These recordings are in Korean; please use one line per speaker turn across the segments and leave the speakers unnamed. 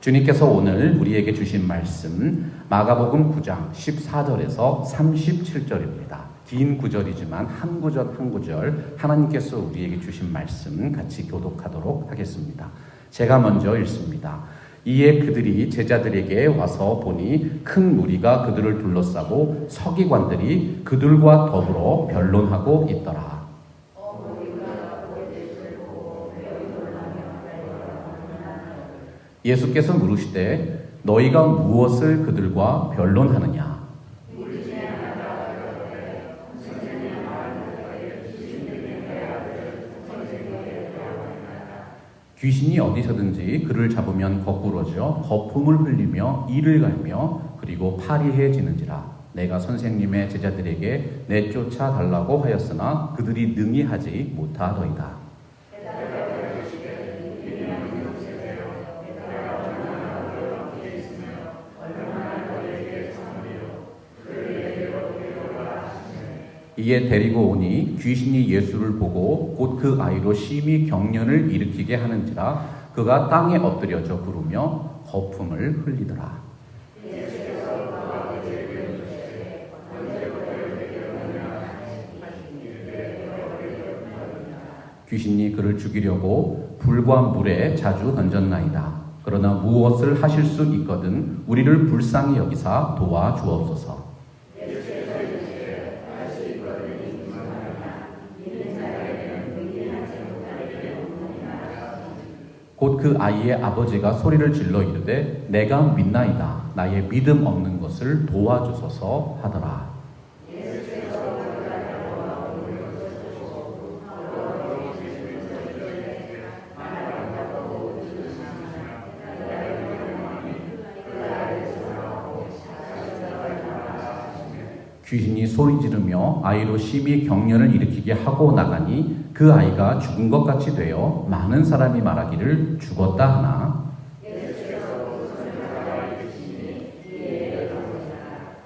주님께서 오늘 우리에게 주신 말씀 마가복음 9장 14절에서 37절입니다. 긴 구절이지만 한 구절 한 구절 하나님께서 우리에게 주신 말씀 같이 교독하도록 하겠습니다. 제가 먼저 읽습니다. 이에 그들이 제자들에게 와서 보니 큰 무리가 그들을 둘러싸고 서기관들이 그들과 더불어 변론하고 있더라. 예수께서 물으시되 너희가 무엇을 그들과 변론하느냐? 귀신이 어디서든지 그를 잡으면 거꾸러져 거품을 흘리며 이를 갈며 그리고 파리해지는지라. 내가 선생님의 제자들에게 내쫓아 달라고 하였으나 그들이 능히 하지 못하더이다. 이에 데리고 오니 귀신이 예수를 보고 곧 그 아이로 심히 경련을 일으키게 하는지라. 그가 땅에 엎드려져 구르며 거품을 흘리더라. 귀신이 그를 죽이려고 불과 물에 자주 던졌나이다. 그러나 무엇을 하실 수 있거든 우리를 불쌍히 여기사 도와주옵소서. 곧 그 아이의 아버지가 소리를 질러 이르되 내가 믿나이다. 나의 믿음 없는 것을 도와주소서 하더라. 귀신이 소리 지르며 아이로 심히 경련을 일으키게 하고 나가니 그 아이가 죽은 것 같이 되어 많은 사람이 말하기를 죽었다 하나.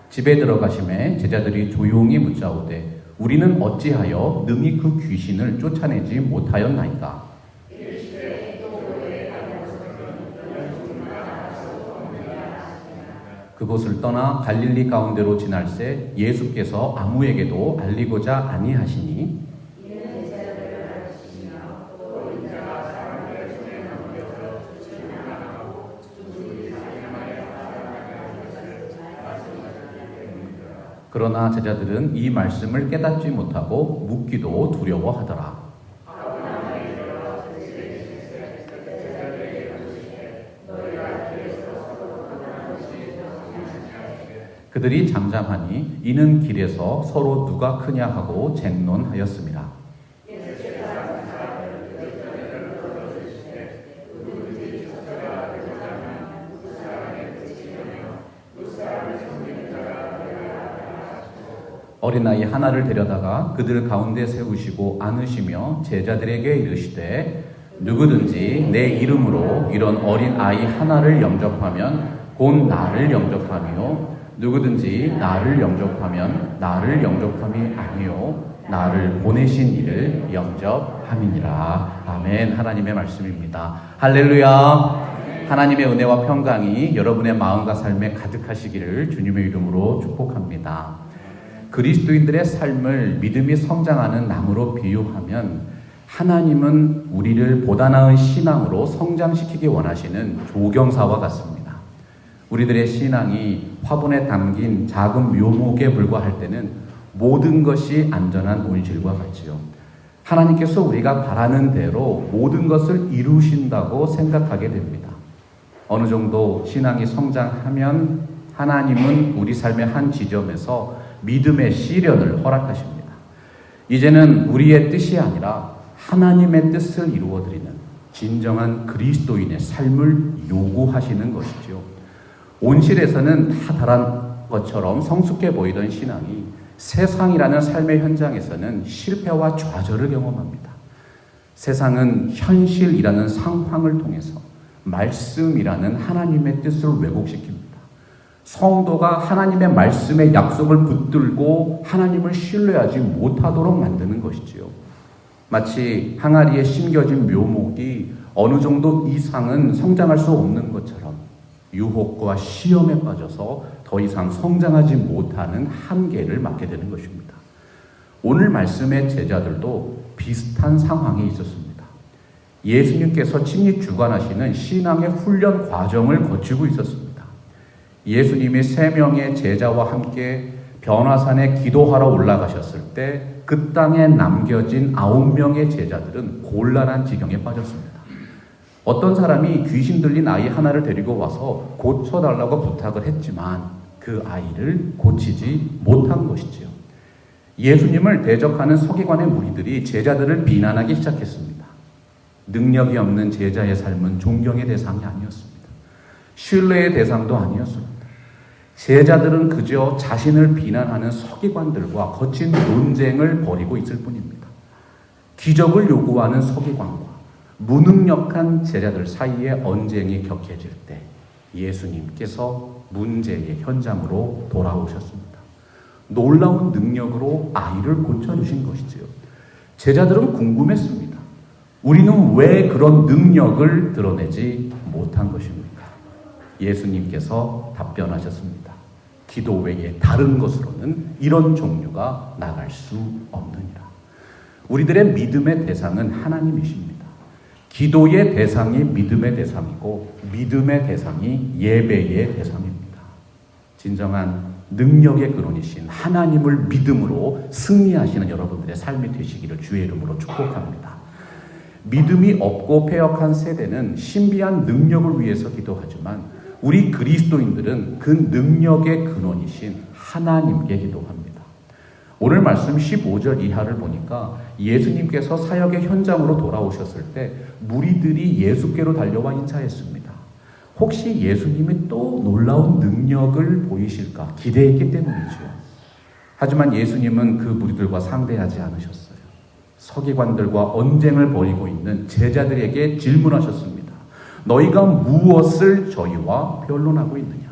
집에 들어가심에 제자들이 조용히 묻자오되 우리는 어찌하여 능히 그 귀신을 쫓아내지 못하였나이까? 그곳을 떠나 갈릴리 가운데로 지날새 예수께서 아무에게도 알리고자 아니하시니 그러나 제자들은 이 말씀을 깨닫지 못하고 묻기도 두려워하더라. 그들이 잠잠하니 이는 길에서 서로 누가 크냐 하고 쟁론하였습니다. 어린아이 하나를 데려다가 그들 가운데 세우시고 안으시며 제자들에게 이르시되 누구든지 내 이름으로 이런 어린아이 하나를 영접하면 곧 나를 영접하며 누구든지 나를 영접하면 나를 영접함이 아니요 나를 보내신 이를 영접함이니라. 아멘. 하나님의 말씀입니다. 할렐루야. 하나님의 은혜와 평강이 여러분의 마음과 삶에 가득하시기를 주님의 이름으로 축복합니다. 그리스도인들의 삶을 믿음이 성장하는 나무로 비유하면 하나님은 우리를 보다 나은 신앙으로 성장시키기 원하시는 조경사와 같습니다. 우리들의 신앙이 화분에 담긴 작은 묘목에 불과할 때는 모든 것이 안전한 온실과 같지요. 하나님께서 우리가 바라는 대로 모든 것을 이루신다고 생각하게 됩니다. 어느 정도 신앙이 성장하면 하나님은 우리 삶의 한 지점에서 믿음의 시련을 허락하십니다. 이제는 우리의 뜻이 아니라 하나님의 뜻을 이루어드리는 진정한 그리스도인의 삶을 요구하시는 것이죠. 온실에서는 다 자란 것처럼 성숙해 보이던 신앙이 세상이라는 삶의 현장에서는 실패와 좌절을 경험합니다. 세상은 현실이라는 상황을 통해서 말씀이라는 하나님의 뜻을 왜곡시킵니다. 성도가 하나님의 말씀의 약속을 붙들고 하나님을 신뢰하지 못하도록 만드는 것이지요. 마치 항아리에 심겨진 묘목이 어느 정도 이상은 성장할 수 없는 것처럼 유혹과 시험에 빠져서 더 이상 성장하지 못하는 한계를 맞게 되는 것입니다. 오늘 말씀의 제자들도 비슷한 상황에 있었습니다. 예수님께서 친히 주관하시는 신앙의 훈련 과정을 거치고 있었습니다. 예수님이 3명의 제자와 함께 변화산에 기도하러 올라가셨을 때 그 땅에 남겨진 9명의 제자들은 곤란한 지경에 빠졌습니다. 어떤 사람이 귀신 들린 아이 하나를 데리고 와서 고쳐달라고 부탁을 했지만 그 아이를 고치지 못한 것이지요. 예수님을 대적하는 서기관의 무리들이 제자들을 비난하기 시작했습니다. 능력이 없는 제자의 삶은 존경의 대상이 아니었습니다. 신뢰의 대상도 아니었습니다. 제자들은 그저 자신을 비난하는 서기관들과 거친 논쟁을 벌이고 있을 뿐입니다. 기적을 요구하는 서기관과 무능력한 제자들 사이에 언쟁이 격해질 때 예수님께서 문제의 현장으로 돌아오셨습니다. 놀라운 능력으로 아이를 고쳐주신 것이지요. 제자들은 궁금했습니다. 우리는 왜 그런 능력을 드러내지 못한 것입니까? 예수님께서 답변하셨습니다. 기도 외에 다른 것으로는 이런 종류가 나갈 수 없느니라. 우리들의 믿음의 대상은 하나님이십니다. 기도의 대상이 믿음의 대상이고 믿음의 대상이 예배의 대상입니다. 진정한 능력의 근원이신 하나님을 믿음으로 승리하시는 여러분들의 삶이 되시기를 주의 이름으로 축복합니다. 믿음이 없고 패역한 세대는 신비한 능력을 위해서 기도하지만 우리 그리스도인들은 그 능력의 근원이신 하나님께 기도합니다. 오늘 말씀 15절 이하를 보니까 예수님께서 사역의 현장으로 돌아오셨을 때 무리들이 예수께로 달려와 인사했습니다. 혹시 예수님이 또 놀라운 능력을 보이실까 기대했기 때문이죠. 하지만 예수님은 그 무리들과 상대하지 않으셨어요. 서기관들과 언쟁을 벌이고 있는 제자들에게 질문하셨습니다. 너희가 무엇을 저희와 변론하고 있느냐?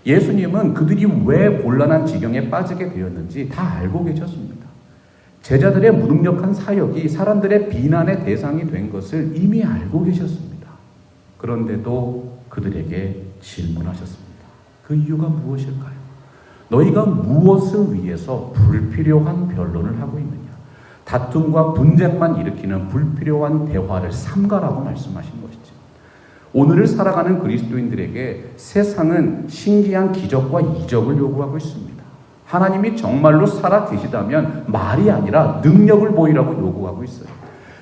예수님은 그들이 왜 곤란한 지경에 빠지게 되었는지 다 알고 계셨습니다. 제자들의 무능력한 사역이 사람들의 비난의 대상이 된 것을 이미 알고 계셨습니다. 그런데도 그들에게 질문하셨습니다. 그 이유가 무엇일까요? 너희가 무엇을 위해서 불필요한 변론을 하고 있느냐? 다툼과 분쟁만 일으키는 불필요한 대화를 삼가라고 말씀하신 것이죠. 오늘을 살아가는 그리스도인들에게 세상은 신기한 기적과 이적을 요구하고 있습니다. 하나님이 정말로 살아 계시다면 말이 아니라 능력을 보이라고 요구하고 있어요.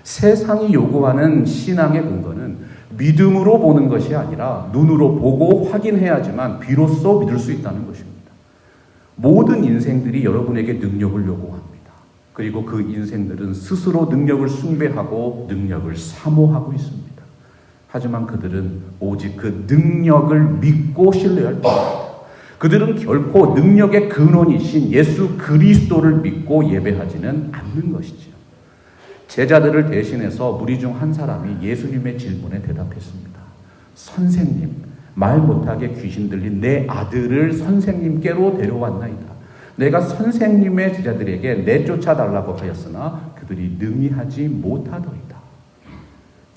세상이 요구하는 신앙의 근거는 믿음으로 보는 것이 아니라 눈으로 보고 확인해야지만 비로소 믿을 수 있다는 것입니다. 모든 인생들이 여러분에게 능력을 요구합니다. 그리고 그 인생들은 스스로 능력을 숭배하고 능력을 사모하고 있습니다. 하지만 그들은 오직 그 능력을 믿고 신뢰할 뿐입니다. 그들은 결코 능력의 근원이신 예수 그리스도를 믿고 예배하지는 않는 것이지요. 제자들을 대신해서 무리 중 한 사람이 예수님의 질문에 대답했습니다. 선생님, 말 못하게 귀신 들린 내 아들을 선생님께로 데려왔나이다. 내가 선생님의 제자들에게 내쫓아달라고 하였으나 그들이 능히 하지 못하더이다.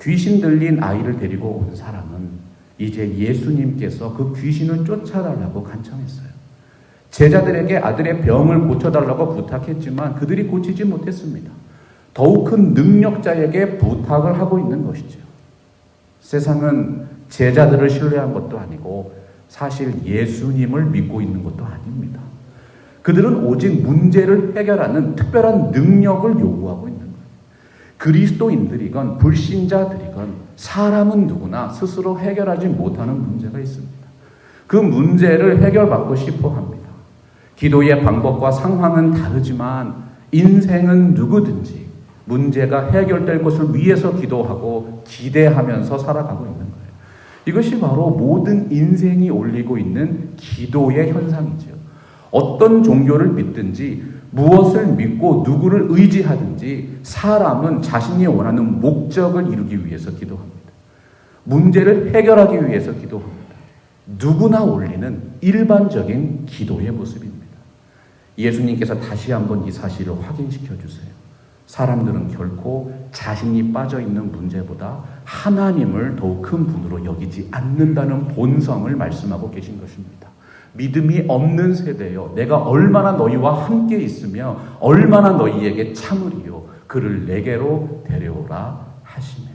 귀신 들린 아이를 데리고 온 사람은 이제 예수님께서 그 귀신을 쫓아달라고 간청했어요. 제자들에게 아들의 병을 고쳐달라고 부탁했지만 그들이 고치지 못했습니다. 더욱 큰 능력자에게 부탁을 하고 있는 것이죠. 세상은 제자들을 신뢰한 것도 아니고 사실 예수님을 믿고 있는 것도 아닙니다. 그들은 오직 문제를 해결하는 특별한 능력을 요구하고 있는 거예요. 그리스도인들이건 불신자들이건 사람은 누구나 스스로 해결하지 못하는 문제가 있습니다. 그 문제를 해결받고 싶어 합니다. 기도의 방법과 상황은 다르지만 인생은 누구든지 문제가 해결될 것을 위해서 기도하고 기대하면서 살아가고 있는 거예요. 이것이 바로 모든 인생이 올리고 있는 기도의 현상이죠. 어떤 종교를 믿든지 무엇을 믿고 누구를 의지하든지 사람은 자신이 원하는 목적을 이루기 위해서 기도합니다. 문제를 해결하기 위해서 기도합니다. 누구나 올리는 일반적인 기도의 모습입니다. 예수님께서 다시 한번 이 사실을 확인시켜 주세요. 사람들은 결코 자신이 빠져 있는 문제보다 하나님을 더욱 큰 분으로 여기지 않는다는 본성을 말씀하고 계신 것입니다. 믿음이 없는 세대여, 내가 얼마나 너희와 함께 있으며 얼마나 너희에게 참으리요 그를 내게로 데려오라 하시네.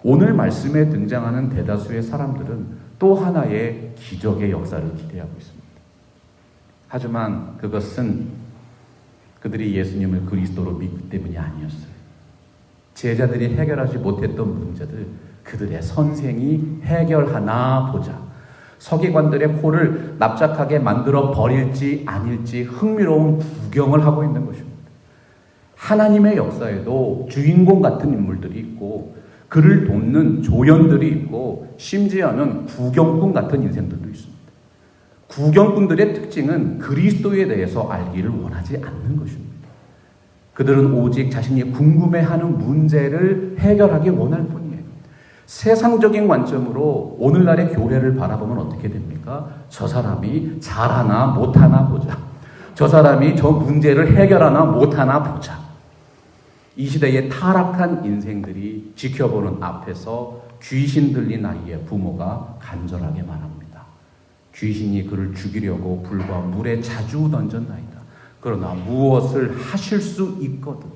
오늘 말씀에 등장하는 대다수의 사람들은 또 하나의 기적의 역사를 기대하고 있습니다. 하지만 그것은 그들이 예수님을 그리스도로 믿기 때문이 아니었어요. 제자들이 해결하지 못했던 문제들 그들의 선생이 해결하나 보자. 서기관들의 코를 납작하게 만들어 버릴지 아닐지 흥미로운 구경을 하고 있는 것입니다. 하나님의 역사에도 주인공 같은 인물들이 있고 그를 돕는 조연들이 있고 심지어는 구경꾼 같은 인생들도 있습니다. 구경꾼들의 특징은 그리스도에 대해서 알기를 원하지 않는 것입니다. 그들은 오직 자신이 궁금해하는 문제를 해결하기 원할 뿐이에요. 세상적인 관점으로 오늘날의 교회를 바라보면 어떻게 됩니까? 저 사람이 잘하나 못하나 보자. 저 사람이 저 문제를 해결하나 못하나 보자. 이 시대의 타락한 인생들이 지켜보는 앞에서 귀신 들린 아이의 부모가 간절하게 말합니다. 귀신이 그를 죽이려고 불과 물에 자주 던졌나이다. 그러나 무엇을 하실 수 있거든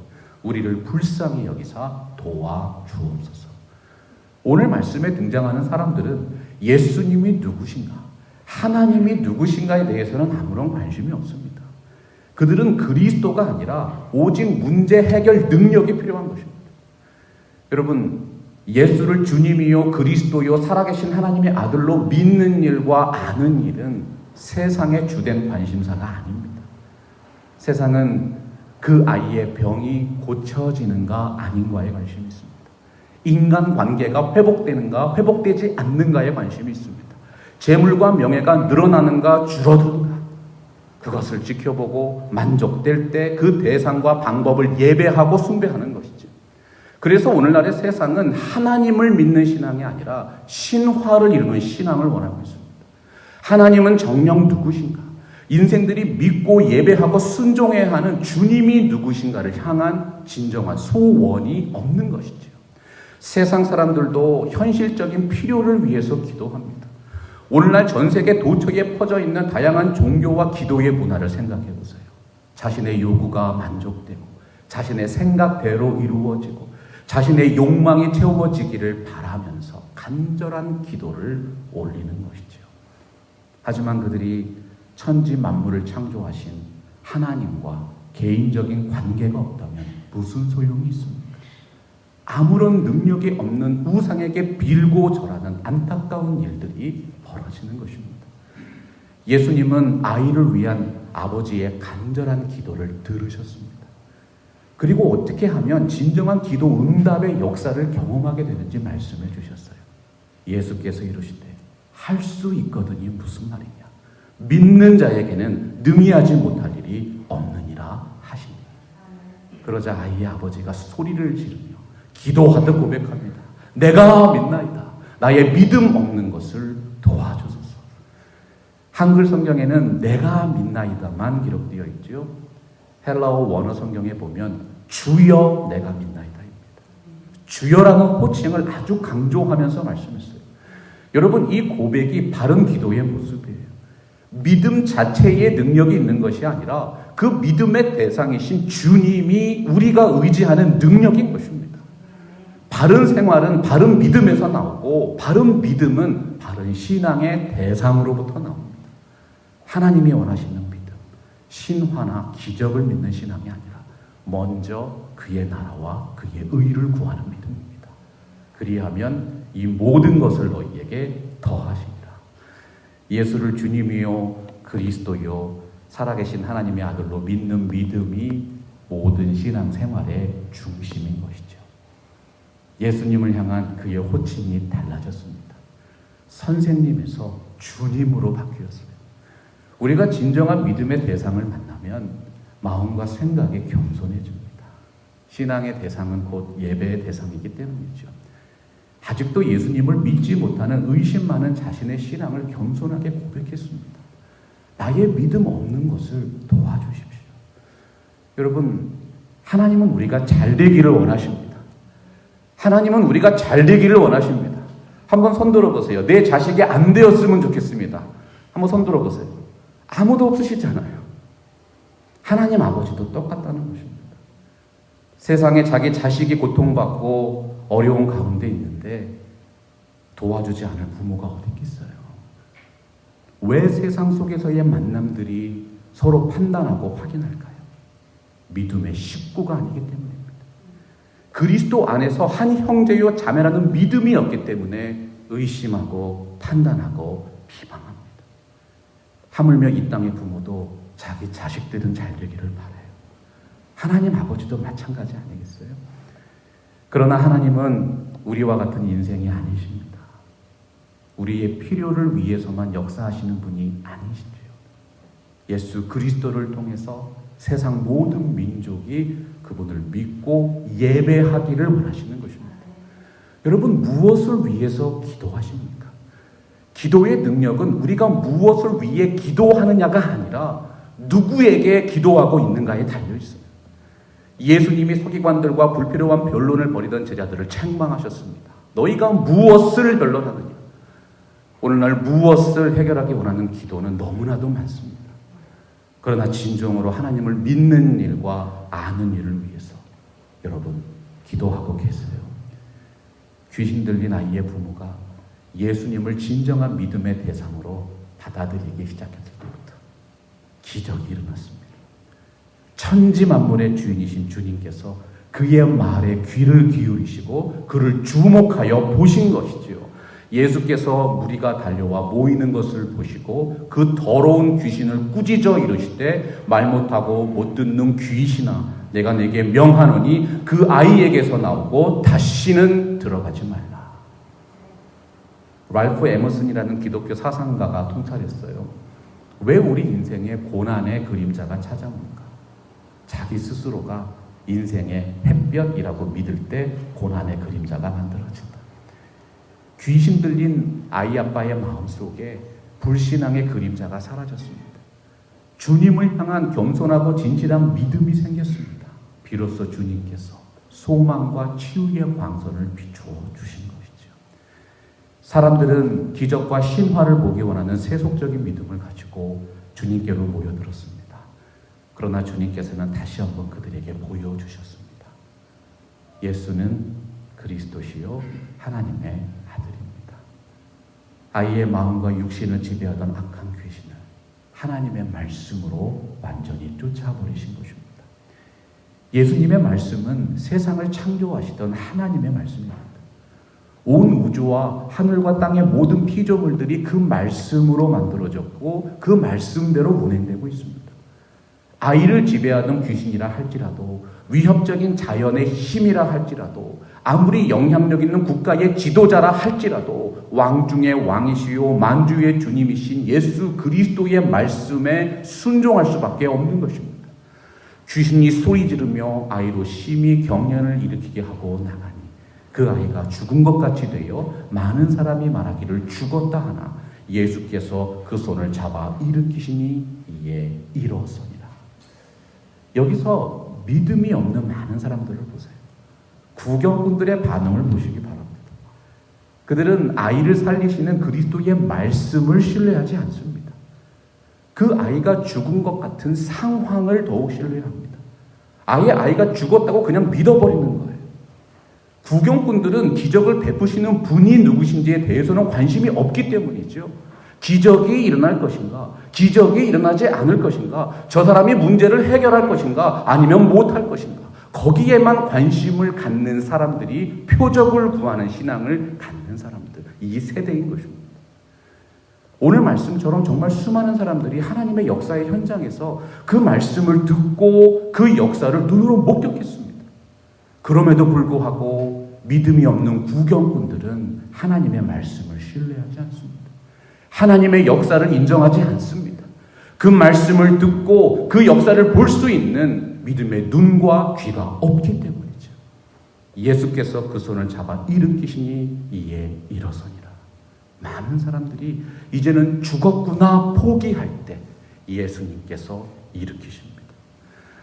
우리를 불쌍히 여기사 도와주옵소서. 오늘 말씀에 등장하는 사람들은 예수님이 누구신가, 하나님이 누구신가에 대해서는 아무런 관심이 없습니다. 그들은 그리스도가 아니라 오직 문제 해결 능력이 필요한 것입니다. 여러분, 예수를 주님이요 그리스도요 살아계신 하나님의 아들로 믿는 일과 아는 일은 세상의 주된 관심사가 아닙니다. 세상은 그 아이의 병이 고쳐지는가 아닌가에 관심이 있습니다. 인간관계가 회복되는가 회복되지 않는가에 관심이 있습니다. 재물과 명예가 늘어나는가 줄어드는가 그것을 지켜보고 만족될 때 그 대상과 방법을 예배하고 숭배하는 것이죠. 그래서 오늘날의 세상은 하나님을 믿는 신앙이 아니라 신화를 이루는 신앙을 원하고 있습니다. 하나님은 정녕 누구신가? 인생들이 믿고 예배하고 순종해야 하는 주님이 누구신가를 향한 진정한 소원이 없는 것이죠. 세상 사람들도 현실적인 필요를 위해서 기도합니다. 오늘날 전 세계 도처에 퍼져 있는 다양한 종교와 기도의 문화를 생각해 보세요. 자신의 요구가 만족되고 자신의 생각대로 이루어지고 자신의 욕망이 채워지기를 바라면서 간절한 기도를 올리는 것이죠. 하지만 그들이 천지 만물을 창조하신 하나님과 개인적인 관계가 없다면 무슨 소용이 있습니까? 아무런 능력이 없는 우상에게 빌고 절하는 안타까운 일들이 벌어지는 것입니다. 예수님은 아이를 위한 아버지의 간절한 기도를 들으셨습니다. 그리고 어떻게 하면 진정한 기도 응답의 역사를 경험하게 되는지 말씀해 주셨어요. 예수께서 이르시되 할 수 있거든이 무슨 말이냐? 믿는 자에게는 능히하지 못할 일이 없느니라 하시니. 그러자 아이의 아버지가 소리를 지르며 기도하듯 고백합니다. 내가 믿나이다. 나의 믿음 없는 것을 도와주소서. 한글 성경에는 내가 믿나이다만 기록되어 있죠. 헬라어 원어 성경에 보면 주여 내가 믿나이다입니다. 주여라는 호칭을 아주 강조하면서 말씀했어요. 여러분, 이 고백이 바른 기도의 모습이에요. 믿음 자체의 능력이 있는 것이 아니라 그 믿음의 대상이신 주님이 우리가 의지하는 능력인 것입니다. 바른 생활은 바른 믿음에서 나오고 바른 믿음은 바른 신앙의 대상으로부터 나옵니다. 하나님이 원하시는 믿음, 신화나 기적을 믿는 신앙이 아니라 먼저 그의 나라와 그의 의를 구하는 믿음입니다. 그리하면 이 모든 것을 너희에게 더하시리라. 예수를 주님이요 그리스도요 살아계신 하나님의 아들로 믿는 믿음이 모든 신앙생활의 중심인 것이죠. 예수님을 향한 그의 호칭이 달라졌습니다. 선생님에서 주님으로 바뀌었어요. 우리가 진정한 믿음의 대상을 만나면 마음과 생각이 겸손해집니다. 신앙의 대상은 곧 예배의 대상이기 때문이죠. 아직도 예수님을 믿지 못하는 의심 많은 자신의 신앙을 겸손하게 고백했습니다. 나의 믿음 없는 것을 도와주십시오. 여러분, 하나님은 우리가 잘 되기를 원하십니다. 하나님은 우리가 잘 되기를 원하십니다. 한번 손 들어보세요. 내 자식이 안 되었으면 좋겠습니다. 한번 손 들어보세요. 아무도 없으시잖아요. 하나님 아버지도 똑같다는 것입니다. 세상에 자기 자식이 고통받고 어려운 가운데 있는데 도와주지 않을 부모가 어디 있겠어요? 왜 세상 속에서의 만남들이 서로 판단하고 확인할까요? 믿음의 식구가 아니기 때문입니다. 그리스도 안에서 한 형제요 자매라는 믿음이 없기 때문에 의심하고 판단하고 비방합니다. 하물며 이 땅의 부모도 자기 자식들은 잘 되기를 바라요. 하나님 아버지도 마찬가지 아니겠어요? 그러나 하나님은 우리와 같은 인생이 아니십니다. 우리의 필요를 위해서만 역사하시는 분이 아니시죠. 예수 그리스도를 통해서 세상 모든 민족이 그분을 믿고 예배하기를 원하시는 것입니다. 여러분, 무엇을 위해서 기도하십니까? 기도의 능력은 우리가 무엇을 위해 기도하느냐가 아니라 누구에게 기도하고 있는가에 달려 있어요. 예수님이 서기관들과 불필요한 변론을 벌이던 제자들을 책망하셨습니다. 너희가 무엇을 변론하느냐? 오늘날 무엇을 해결하기 원하는 기도는 너무나도 많습니다. 그러나 진정으로 하나님을 믿는 일과 아는 일을 위해서 여러분 기도하고 계세요. 귀신 들린 아이의 부모가 예수님을 진정한 믿음의 대상으로 받아들이기 시작했을 때부터 기적이 일어났습니다. 천지 만물의 주인이신 주님께서 그의 말에 귀를 기울이시고 그를 주목하여 보신 것이지요. 예수께서 무리가 달려와 모이는 것을 보시고 그 더러운 귀신을 꾸짖어 이르시되 말 못하고 못 듣는 귀신아 내가 내게 명하노니 그 아이에게서 나오고 다시는 들어가지 말라. 랄프 에머슨이라는 기독교 사상가가 통찰했어요. 왜 우리 인생에 고난의 그림자가 찾아옵니까? 자기 스스로가 인생의 햇볕이라고 믿을 때 고난의 그림자가 만들어진다. 귀신 들린 아이 아빠의 마음속에 불신앙의 그림자가 사라졌습니다. 주님을 향한 겸손하고 진실한 믿음이 생겼습니다. 비로소 주님께서 소망과 치유의 광선을 비추어 주신 것이죠. 사람들은 기적과 신화를 보기 원하는 세속적인 믿음을 가지고 주님께로 모여들었습니다. 그러나 주님께서는 다시 한번 그들에게 보여주셨습니다. 예수는 그리스도시요 하나님의 아들입니다. 아이의 마음과 육신을 지배하던 악한 귀신을 하나님의 말씀으로 완전히 쫓아버리신 것입니다. 예수님의 말씀은 세상을 창조하시던 하나님의 말씀입니다. 온 우주와 하늘과 땅의 모든 피조물들이 그 말씀으로 만들어졌고 그 말씀대로 운행되고 있습니다. 아이를 지배하던 귀신이라 할지라도 위협적인 자연의 힘이라 할지라도 아무리 영향력 있는 국가의 지도자라 할지라도 왕 중의 왕이시요 만주의 주님이신 예수 그리스도의 말씀에 순종할 수밖에 없는 것입니다. 귀신이 소리 지르며 아이로 심히 경련을 일으키게 하고 나가니 그 아이가 죽은 것 같이 되어 많은 사람이 말하기를 죽었다 하나 예수께서 그 손을 잡아 일으키시니 이에 일어서니라. 여기서 믿음이 없는 많은 사람들을 보세요. 구경꾼들의 반응을 보시기 바랍니다. 그들은 아이를 살리시는 그리스도의 말씀을 신뢰하지 않습니다. 그 아이가 죽은 것 같은 상황을 더욱 신뢰합니다. 아예 아이가 죽었다고 그냥 믿어버리는 거예요. 구경꾼들은 기적을 베푸시는 분이 누구신지에 대해서는 관심이 없기 때문이죠. 기적이 일어날 것인가? 기적이 일어나지 않을 것인가? 저 사람이 문제를 해결할 것인가? 아니면 못할 것인가? 거기에만 관심을 갖는 사람들이 표적을 구하는 신앙을 갖는 사람들, 이 세대인 것입니다. 오늘 말씀처럼 정말 수많은 사람들이 하나님의 역사의 현장에서 그 말씀을 듣고 그 역사를 눈으로 목격했습니다. 그럼에도 불구하고 믿음이 없는 구경꾼들은 하나님의 말씀을 신뢰하지 않습니다. 하나님의 역사를 인정하지 않습니다. 그 말씀을 듣고 그 역사를 볼 수 있는 믿음의 눈과 귀가 없기 때문이죠. 예수께서 그 손을 잡아 일으키시니 이에 일어서니라. 많은 사람들이 이제는 죽었구나 포기할 때 예수님께서 일으키십니다.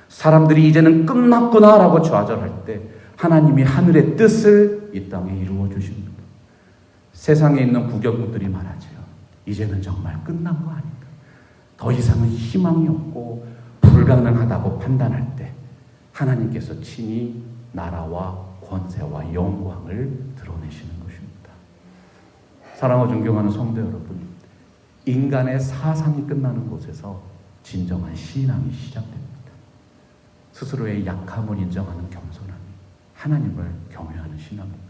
사람들이 이제는 끝났구나라고 좌절할 때 하나님이 하늘의 뜻을 이 땅에 이루어 주십니다. 세상에 있는 구경꾼들이 말하지요. 이제는 정말 끝난 거 아닌가. 더 이상은 희망이 없고 불가능하다고 판단할 때 하나님께서 친히 나라와 권세와 영광을 드러내시는 것입니다. 사랑하고 존경하는 성도 여러분, 인간의 사상이 끝나는 곳에서 진정한 신앙이 시작됩니다. 스스로의 약함을 인정하는 겸손함이 하나님을 경외하는 신앙입니다.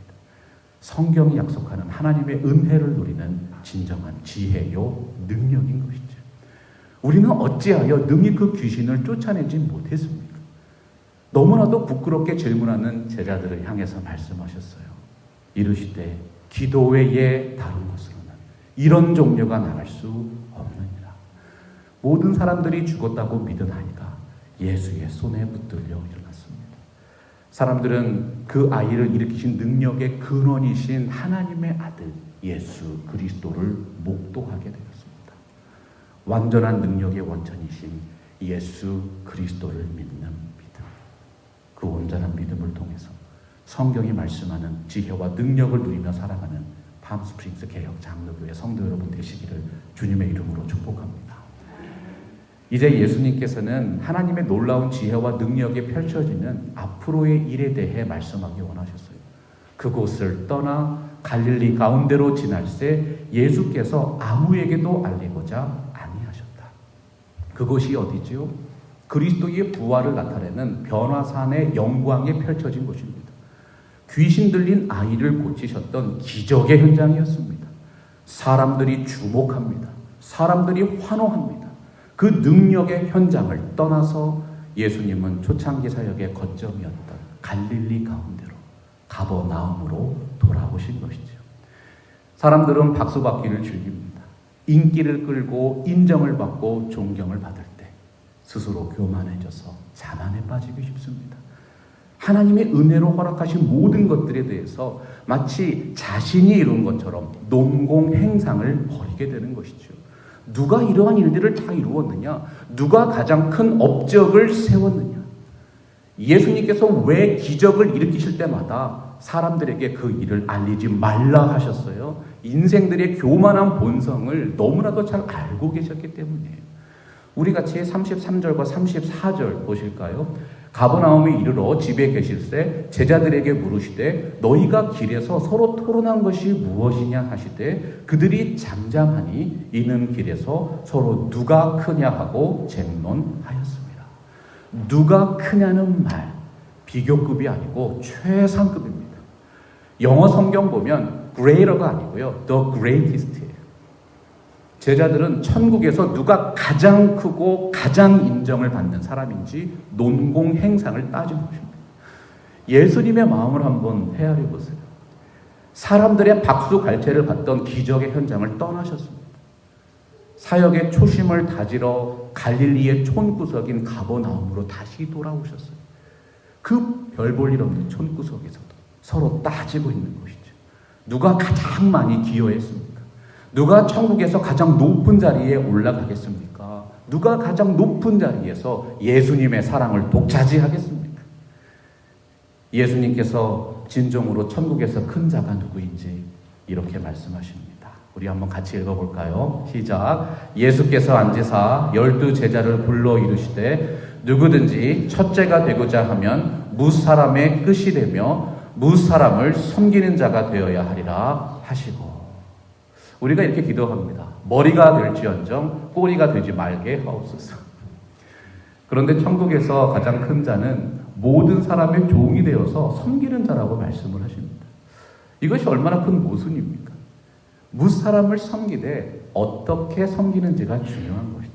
성경이 약속하는 하나님의 은혜를 누리는 진정한 지혜요 능력인 것이죠. 우리는 어찌하여 능히 그 귀신을 쫓아내지 못했습니까? 너무나도 부끄럽게 질문하는 제자들을 향해서 말씀하셨어요. 이르시되 기도 외에 다른 것으로는 이런 종류가 나갈 수 없느니라. 모든 사람들이 죽었다고 믿은 아이가 예수의 손에 붙들려 일어났습니다. 사람들은 그 아이를 일으키신 능력의 근원이신 하나님의 아들 예수 그리스도를 목도하게 되었습니다. 완전한 능력의 원천이신 예수 그리스도를 믿는 믿음, 그 온전한 믿음을 통해서 성경이 말씀하는 지혜와 능력을 누리며 살아가는 팜스프링스 개혁 장로교회 성도 여러분 되시기를 주님의 이름으로 축복합니다. 이제 예수님께서는 하나님의 놀라운 지혜와 능력이 펼쳐지는 앞으로의 일에 대해 말씀하기 원하셨어요. 그곳을 떠나 갈릴리 가운데로 지날새 예수께서 아무에게도 알리고자 아니하셨다. 그곳이 어디지요? 그리스도의 부활을 나타내는 변화산의 영광에 펼쳐진 곳입니다. 귀신 들린 아이를 고치셨던 기적의 현장이었습니다. 사람들이 주목합니다. 사람들이 환호합니다. 그 능력의 현장을 떠나서 예수님은 초창기 사역의 거점이었던 갈릴리 가운데로 가버나움으로 돌아오신 것이죠. 사람들은 박수받기를 즐깁니다. 인기를 끌고 인정을 받고 존경을 받을 때 스스로 교만해져서 자만에 빠지기 쉽습니다. 하나님의 은혜로 허락하신 모든 것들에 대해서 마치 자신이 이룬 것처럼 논공 행상을 벌이게 되는 것이죠. 누가 이러한 일들을 다 이루었느냐? 누가 가장 큰 업적을 세웠느냐? 예수님께서 왜 기적을 일으키실 때마다 사람들에게 그 일을 알리지 말라 하셨어요? 인생들의 교만한 본성을 너무나도 잘 알고 계셨기 때문이에요. 우리 같이 33절과 34절 보실까요? 가버나움에 이르러 집에 계실새 제자들에게 물으시되 너희가 길에서 서로 토론한 것이 무엇이냐 하시되 그들이 잠잠하니 이는 길에서 서로 누가 크냐 하고 쟁론하였습니다. 누가 크냐는 말 비교급이 아니고 최상급입니다. 영어 성경 보면 greater가 아니고요 the greatest예요. 제자들은 천국에서 누가 가장 크고 가장 인정을 받는 사람인지 논공 행상을 따진 것입니다. 예수님의 마음을 한번 헤아려 보세요. 사람들의 박수 갈채를 받던 기적의 현장을 떠나셨습니다. 사역의 초심을 다지러 갈릴리의 촌구석인 가버나움으로 다시 돌아오셨어요. 그 별 볼 일 없는 촌구석에서도 서로 따지고 있는 것이죠. 누가 가장 많이 기여했습니까? 누가 천국에서 가장 높은 자리에 올라가겠습니까? 누가 가장 높은 자리에서 예수님의 사랑을 독차지하겠습니까? 예수님께서 진정으로 천국에서 큰 자가 누구인지 이렇게 말씀하십니다. 우리 한번 같이 읽어볼까요? 시작. 예수께서 앉으사 12 제자를 불러 이르시되 누구든지 첫째가 되고자 하면 무사람의 끝이 되며 무사람을 섬기는 자가 되어야 하리라 하시고, 우리가 이렇게 기도합니다. 머리가 될지언정 꼬리가 되지 말게 하옵소서. 그런데 천국에서 가장 큰 자는 모든 사람의 종이 되어서 섬기는 자라고 말씀을 하십니다. 이것이 얼마나 큰 모순입니까? 무사람을 섬기되 어떻게 섬기는지가 중요한 것이죠.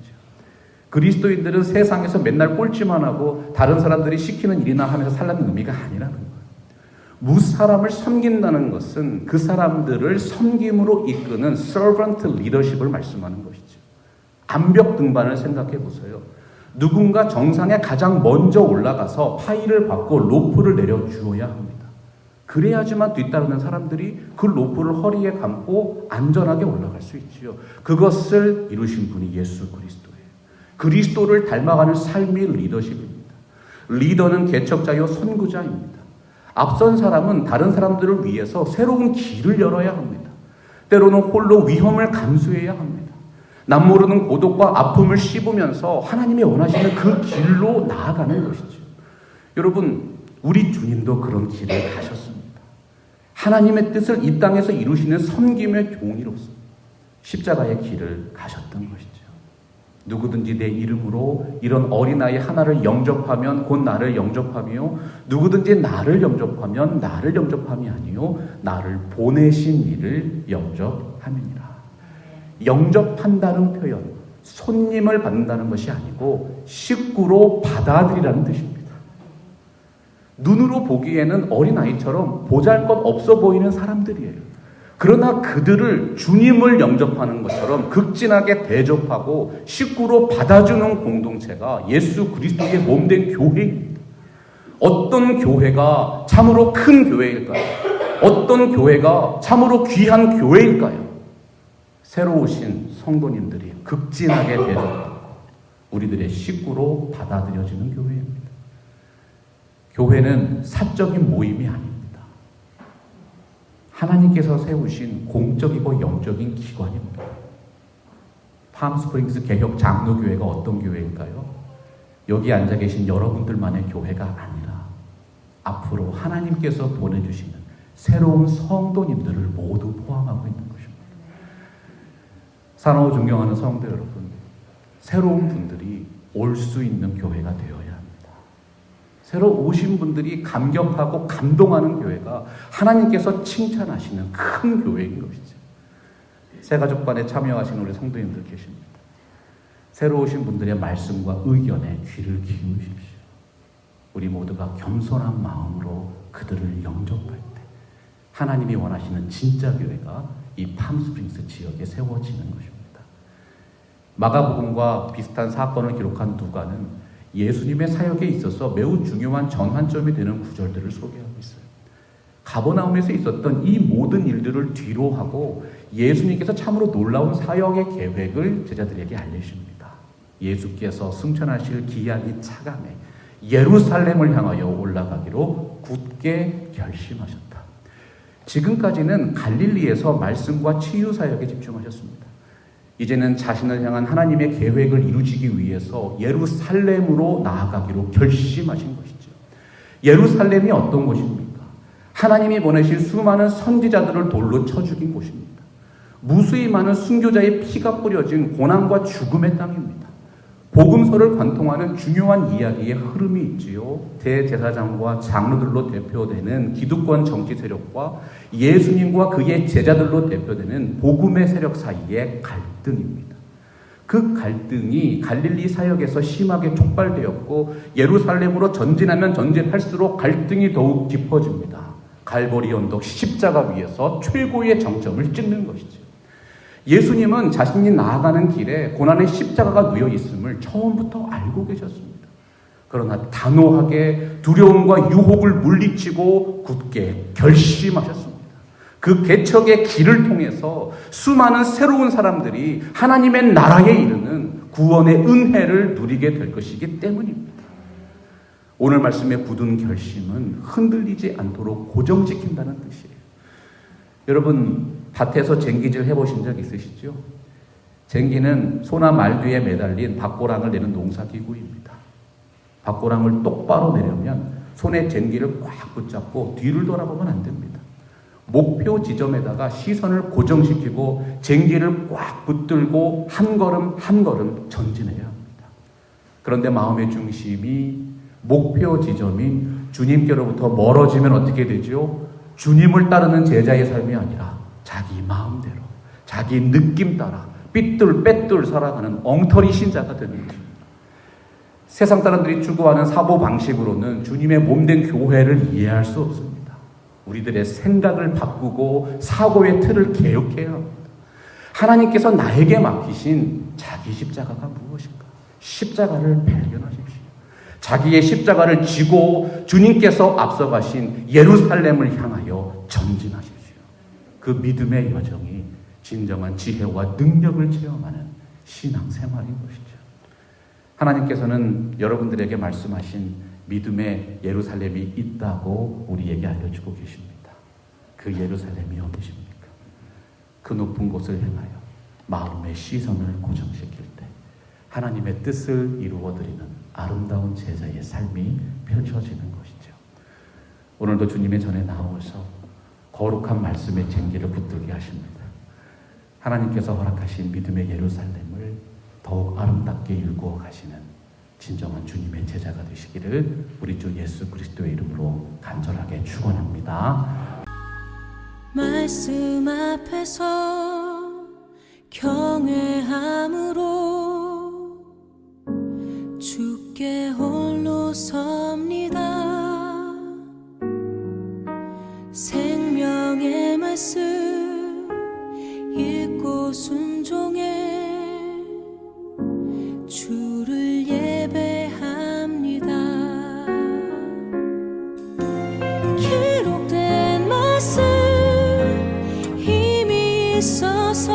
그리스도인들은 세상에서 맨날 꼴찌만 하고 다른 사람들이 시키는 일이나 하면서 살라는 의미가 아니라는 거예요. 무사람을 섬긴다는 것은 그 사람들을 섬김으로 이끄는 servant leadership을 말씀하는 것이죠. 암벽 등반을 생각해 보세요. 누군가 정상에 가장 먼저 올라가서 파이를 받고 로프를 내려주어야 합니다. 그래야지만 뒤따르는 사람들이 그 로프를 허리에 감고 안전하게 올라갈 수 있지요. 그것을 이루신 분이 예수 그리스도예요. 그리스도를 닮아가는 삶의 리더십입니다. 리더는 개척자요 선구자입니다. 앞선 사람은 다른 사람들을 위해서 새로운 길을 열어야 합니다. 때로는 홀로 위험을 감수해야 합니다. 남모르는 고독과 아픔을 씹으면서 하나님이 원하시는 그 길로 나아가는 것이죠. 여러분, 우리 주님도 그런 길을 가셨습니다. 하나님의 뜻을 이 땅에서 이루시는 섬김의 종이로서 십자가의 길을 가셨던 것이죠. 누구든지 내 이름으로 이런 어린아이 하나를 영접하면 곧 나를 영접하며 누구든지 나를 영접하면 나를 영접함이 아니요 나를 보내신 이를 영접함이니라. 영접한다는 표현, 손님을 받는다는 것이 아니고 식구로 받아들이라는 뜻입니다. 눈으로 보기에는 어린아이처럼 보잘것없어 보이는 사람들이에요. 그러나 그들을 주님을 영접하는 것처럼 극진하게 대접하고 식구로 받아주는 공동체가 예수 그리스도의 몸된 교회입니다. 어떤 교회가 참으로 큰 교회일까요? 어떤 교회가 참으로 귀한 교회일까요? 새로 오신 성도님들이 극진하게 대접하고 우리들의 식구로 받아들여지는 교회입니다. 교회는 사적인 모임이 아닙니다. 하나님께서 세우신 공적이고 영적인 기관입니다. 팜스프링스 개혁 장로교회가 어떤 교회일까요? 여기 앉아 계신 여러분들만의 교회가 아니라 앞으로 하나님께서 보내주시는 새로운 성도님들을 모두 포함하고 있는 것입니다. 사랑하고 존경하는 성도 여러분, 새로운 분들이 올 수 있는 교회가 되어야 합니다. 새로 오신 분들이 감격하고 감동하는 교회가 하나님께서 칭찬하시는 큰 교회인 것이죠. 새가족반에 참여하시는 우리 성도님들 계십니다. 새로 오신 분들의 말씀과 의견에 귀를 기울이십시오. 우리 모두가 겸손한 마음으로 그들을 영접할 때 하나님이 원하시는 진짜 교회가 이 팜스프링스 지역에 세워지는 것입니다. 마가복음과 비슷한 사건을 기록한 누가는 예수님의 사역에 있어서 매우 중요한 전환점이 되는 구절들을 소개하고 있어요. 가버나움에서 있었던 이 모든 일들을 뒤로 하고 예수님께서 참으로 놀라운 사역의 계획을 제자들에게 알려주십니다. 예수께서 승천하실 기약이 차감해 예루살렘을 향하여 올라가기로 굳게 결심하셨다. 지금까지는 갈릴리에서 말씀과 치유 사역에 집중하셨습니다. 이제는 자신을 향한 하나님의 계획을 이루시기 위해서 예루살렘으로 나아가기로 결심하신 것이죠. 예루살렘이 어떤 곳입니까? 하나님이 보내실 수많은 선지자들을 돌로 쳐 죽인 곳입니다. 무수히 많은 순교자의 피가 뿌려진 고난과 죽음의 땅입니다. 복음서를 관통하는 중요한 이야기의 흐름이 있지요. 대제사장과 장로들로 대표되는 기득권 정치 세력과 예수님과 그의 제자들로 대표되는 복음의 세력 사이의 갈등입니다. 그 갈등이 갈릴리 사역에서 심하게 촉발되었고 예루살렘으로 전진하면 전진할수록 갈등이 더욱 깊어집니다. 갈보리 언덕 십자가 위에서 최고의 정점을 찍는 것이죠. 예수님은 자신이 나아가는 길에 고난의 십자가가 놓여 있음을 처음부터 알고 계셨습니다. 그러나 단호하게 두려움과 유혹을 물리치고 굳게 결심하셨습니다. 그 개척의 길을 통해서 수많은 새로운 사람들이 하나님의 나라에 이르는 구원의 은혜를 누리게 될 것이기 때문입니다. 오늘 말씀의 굳은 결심은 흔들리지 않도록 고정지킨다는 뜻이에요. 여러분, 밭에서 쟁기질 해보신 적 있으시죠? 쟁기는 소나 말 뒤에 매달린 밭고랑을 내는 농사기구입니다. 밭고랑을 똑바로 내려면 손에 쟁기를 꽉 붙잡고 뒤를 돌아보면 안 됩니다. 목표 지점에다가 시선을 고정시키고 쟁기를 꽉 붙들고 한 걸음 한 걸음 전진해야 합니다. 그런데 마음의 중심이 목표 지점인 주님께로부터 멀어지면 어떻게 되죠? 주님을 따르는 제자의 삶이 아니라 자기 마음대로, 자기 느낌 따라 삐뚤빼뚤 살아가는 엉터리 신자가 되는 것입니다. 세상 사람들이 추구하는 사고 방식으로는 주님의 몸된 교회를 이해할 수 없습니다. 우리들의 생각을 바꾸고 사고의 틀을 개혁해야 합니다. 하나님께서 나에게 맡기신 자기 십자가가 무엇인가? 십자가를 발견하십시오. 자기의 십자가를 지고 주님께서 앞서가신 예루살렘을 향하여 전진하십시오. 그 믿음의 여정이 진정한 지혜와 능력을 체험하는 신앙생활인 것이죠. 하나님께서는 여러분들에게 말씀하신 믿음의 예루살렘이 있다고 우리에게 알려주고 계십니다. 그 예루살렘이 어디십니까? 그 높은 곳을 향하여 마음의 시선을 고정시킬 때 하나님의 뜻을 이루어드리는 아름다운 제자의 삶이 펼쳐지는 것이죠. 오늘도 주님의 전에 나오셔서 거룩한 말씀의 쟁기를 붙들게 하십니다. 하나님께서 허락하신 믿음의 예루살렘을 더욱 아름답게 일구어 가시는 진정한 주님의 제자가 되시기를 우리 주 예수 그리스도의 이름으로 간절하게 축원합니다.
말씀 앞에서 경외함으로 주께 홀로 섭니다. 생명의 말씀 읽고 순종해 주를 예배합니다. 기록된 말씀 힘이 있어서